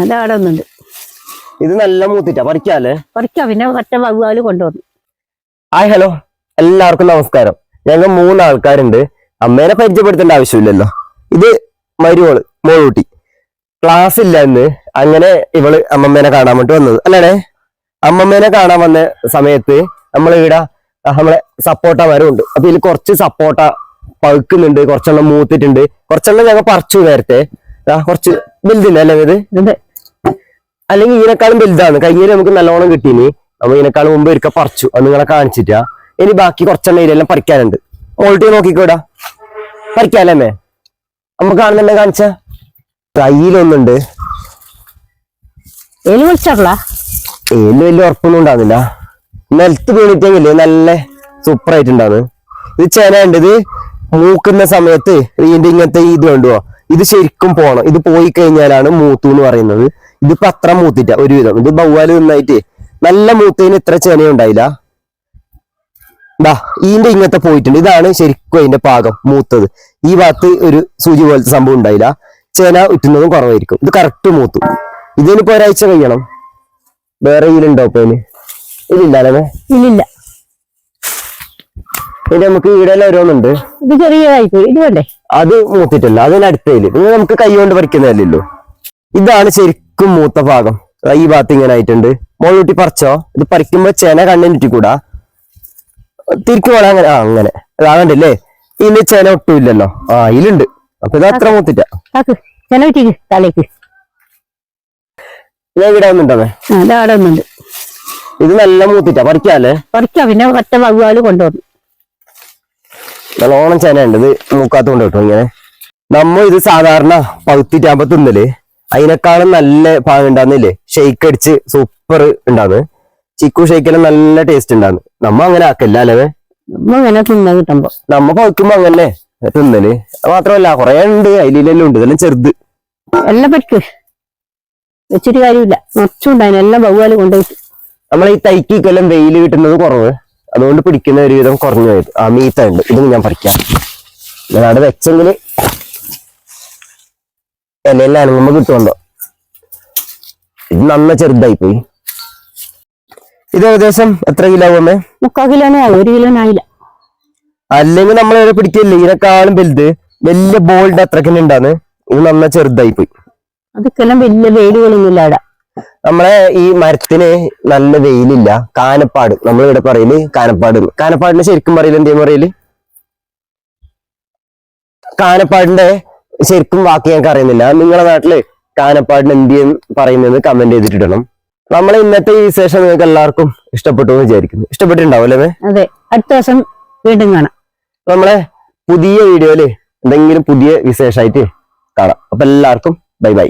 അതവിടെ ഒന്നുണ്ട്. ഇത് നല്ല മൂത്തിട്ടാ പറിക്കാല്ലേ? പറിക്കാം. പിന്നെ ഒറ്റ വവ്വാല് കൊണ്ടുവന്നു. ഹായ് ഹലോ, എല്ലാവർക്കും നമസ്കാരം. ഞങ്ങൾ 3 ആൾക്കാരുണ്ട്. അമ്മേനെ പരിചയപ്പെടുത്തേണ്ട ആവശ്യമില്ലല്ലോ. ഇത് മരുവോള് മോളൂട്ടി. ക്ലാസ് ഇല്ല എന്ന് അങ്ങനെ ഇവള് അമ്മമ്മേനെ കാണാൻ വേണ്ടി വന്നത് അല്ലേ? അമ്മമ്മേനെ കാണാൻ വന്ന സമയത്ത് നമ്മളിവിടെ നമ്മളെ സപ്പോട്ട മരം ഉണ്ട്. അപ്പൊ ഇതിൽ കുറച്ച് സപ്പോട്ട പഴുക്കുന്നുണ്ട്, കുറച്ചെണ്ണം മൂത്തിട്ടുണ്ട്, കുറച്ചെണ്ണം ഞങ്ങൾ പറിച്ചു നേരത്തെ. കുറച്ച് വലുതില്ല അല്ലേ ഇത്? അല്ലെങ്കിൽ ഇതിനേക്കാളും വലുതാണ്. കയ്യിൽ നമുക്ക് നല്ലോണം കിട്ടീനി. നമ്മൾ ഇതിനേക്കാളും മുമ്പ് ഒരിക്കൽ പറിച്ചു, അത് നിങ്ങളെ കാണിച്ചിട്ടാ. ഇനി ബാക്കി കുറച്ചെണ്ണം ഇതിലെല്ലാം പറിക്കാനുണ്ട്. മോൾട്ടി നോക്കിക്കോടാ, പറിക്കാല്ലേ? നമുക്ക് കാണുന്നുണ്ടെ കാണിച്ച കയ്യിലൊന്നുണ്ട്. എലി വിളിച്ചാ വലിയ ഉറപ്പൊന്നും ഉണ്ടാകുന്നില്ല. നിലത്ത് വീണിട്ടെങ്കില് നല്ല സൂപ്പർ ആയിട്ടുണ്ടാണ്. ഇത് ചേനയുണ്ട്. ഇത് മൂക്കുന്ന സമയത്ത് ഇതിന്റെ ഇങ്ങനത്തെ ഇത് കണ്ടുവോ, ഇത് ശരിക്കും പോണം. ഇത് പോയി കഴിഞ്ഞാലാണ് മൂത്തു എന്ന് പറയുന്നത്. ഇതിപ്പോ അത്ര മൂത്തിട്ട ഒരുവിധം. ഇത് ബവ്വാല് നിന്നായിട്ട് നല്ല മൂത്തതിന് ഇത്ര ചേന ഉണ്ടായില്ല. ഇതിന്റെ ഇങ്ങനത്തെ പോയിട്ടുണ്ട്. ഇതാണ് ശരിക്കും അതിന്റെ പാകം മൂത്തത്. ഈ ഭാഗത്ത് ഒരു സൂചി പോലത്തെ സംഭവം ഉണ്ടായില്ല. ചേന ഉറ്റുന്നതും കുറവായിരിക്കും. ഇത് കറക്റ്റ് മൂത്തു. ഇതിനിപ്പോ ഒരാഴ്ച കഴിയണം. വേറെ ഇതിലുണ്ടോ ഇപ്പൊ ഇതിന്? ഇതില്ല. ഇല്ലില്ല. ഇനി നമുക്ക് ഈടെല്ലാം ഓരോന്നുണ്ട്. ഇത് ചെറിയതായിപ്പോയി. ഇത് വേണ്ടേ? അത് മൂത്തിട്ടല്ല, അതിനടുത്തേല്. ഇത് നമുക്ക് കൈ കൊണ്ട് പറിക്കുന്നതല്ലോ. ഇതാണ് ശരിക്കും മൂത്ത ഭാഗം. ഈ ഭാഗത്ത് ഇങ്ങനെ ആയിട്ടുണ്ട്. മോളൂട്ടി പറിച്ചോ. ഇത് പറിക്കുമ്പോ ചേന കണ്ണിനിട്ടിക്കൂടാ, തിരിക്കുമ്പോൾ അങ്ങനെ അങ്ങനെ അതാകണ്ടല്ലേ. ഇതിന് ചേന ഒട്ടും ഇല്ലല്ലോ. ഇതിലുണ്ട്. അപ്പൊ ഇത് അത്ര മൂത്തിട്ട. തലേക്ക് ഞാൻ ഇവിടെ ഒന്നുണ്ടോ? അതവിടെ ഒന്നുണ്ട്. ഇത് നല്ല മൂത്തിട്ട പറിക്കാല്ലേ? പറിക്കാം. പിന്നെ ഒറ്റ വവ്വാല് കൊണ്ടുവന്നു. നല്ലോണം ചേന ഉണ്ട്. ഇത് മൂക്കാത്ത കൊണ്ട് കേട്ടോ. ഇങ്ങനെ ഇത് സാധാരണ പകുത്തിട്ടാകുമ്പോ തിന്നല് അതിനേക്കാളും നല്ല ഭാഗം ഉണ്ടാകുന്നില്ലേ? ഷെയ്ക്ക് അടിച്ച് സൂപ്പർ ഉണ്ടാന്ന്. ചിക്കു ഷെയ്ക്കെല്ലാം നല്ല ടേസ്റ്റ് ഉണ്ടാന്ന്. അങ്ങനെ ആക്കല്ല അല്ലേ? അങ്ങനെ തിന്ന കിട്ടുമ്പോ പകുക്കുമ്പോ അങ്ങനെ തിന്നല്. മാത്രമല്ല കുറെ ഉണ്ട്, അതിലെല്ലാം ഉണ്ട്. ഇതെല്ലാം ചെറുത്. എല്ലാം പഠിക്ക് വെച്ചിട്ട് കാര്യമില്ല. നിറച്ചുണ്ടായിരുന്നു. എല്ലാം വവ്വാല് കൊണ്ടുപോയി. നമ്മളെ ഈ തൈക്കൊക്കെല്ലാം വെയിൽ കിട്ടുന്നത് കുറവ്, അതുകൊണ്ട് പിടിക്കുന്ന ഒരുവിധം കുറഞ്ഞു പോയത്. മീത്ത ഉണ്ട്. ഇതും ഞാൻ പറിക്കാം. ഞാൻ അവിടെ വെച്ചെങ്കില് എല്ലാം അനങ്ങുമ്പോ കിട്ടുമല്ലോ. ഇത് നന്ന ചെറുതായി പോയി. ഇത് ഏകദേശം എത്ര കിലോ ആവുമേ? 3/4 കിലോനെ ആയി. 1 കിലോനായില്ല. അല്ലെങ്കിൽ നമ്മൾ എവിടെ പിടിക്കില്ലേ? ഇതിനെക്കാളും വലുത് വലിയ ബോൾഡ് അത്രക്കന്നെ ഉണ്ടാന്ന്. ഇത് നന്ന ചെറുതായി പോയി. അതൊക്കെല്ലാം വലിയ വെയിലുകളൊന്നുമില്ല അവിടെ. നമ്മളെ ഈ മരത്തിന് നല്ല വെയിലില്ല. കാനപ്പാട് നമ്മൾ ഇവിടെ പറയല് കാനപ്പാട്. കാനപ്പാടിന് ശരിക്കും പറയല് എന്തേലും പറയല്? കാനപ്പാടിന്റെ ശരിക്കും വാക്ക് ഞങ്ങൾക്ക് അറിയുന്നില്ല. നിങ്ങളുടെ നാട്ടില് കാനപ്പാടിന് എന്തെയും പറയുന്നത് കമന്റ് ചെയ്തിട്ടിടണം. നമ്മളെ ഇന്നത്തെ ഈ വിശേഷം നിങ്ങൾക്ക് എല്ലാവർക്കും ഇഷ്ടപ്പെട്ടു എന്ന് വിചാരിക്കുന്നു. ഇഷ്ടപ്പെട്ടിട്ടുണ്ടാവും അല്ലേ? അതെ. അടുത്ത ദിവസം വീണ്ടും കാണാം. നമ്മളെ പുതിയ വീഡിയോയില് എന്തെങ്കിലും പുതിയ വിശേഷമായിട്ട് കാണാം. അപ്പൊ എല്ലാവർക്കും ബൈ ബൈ.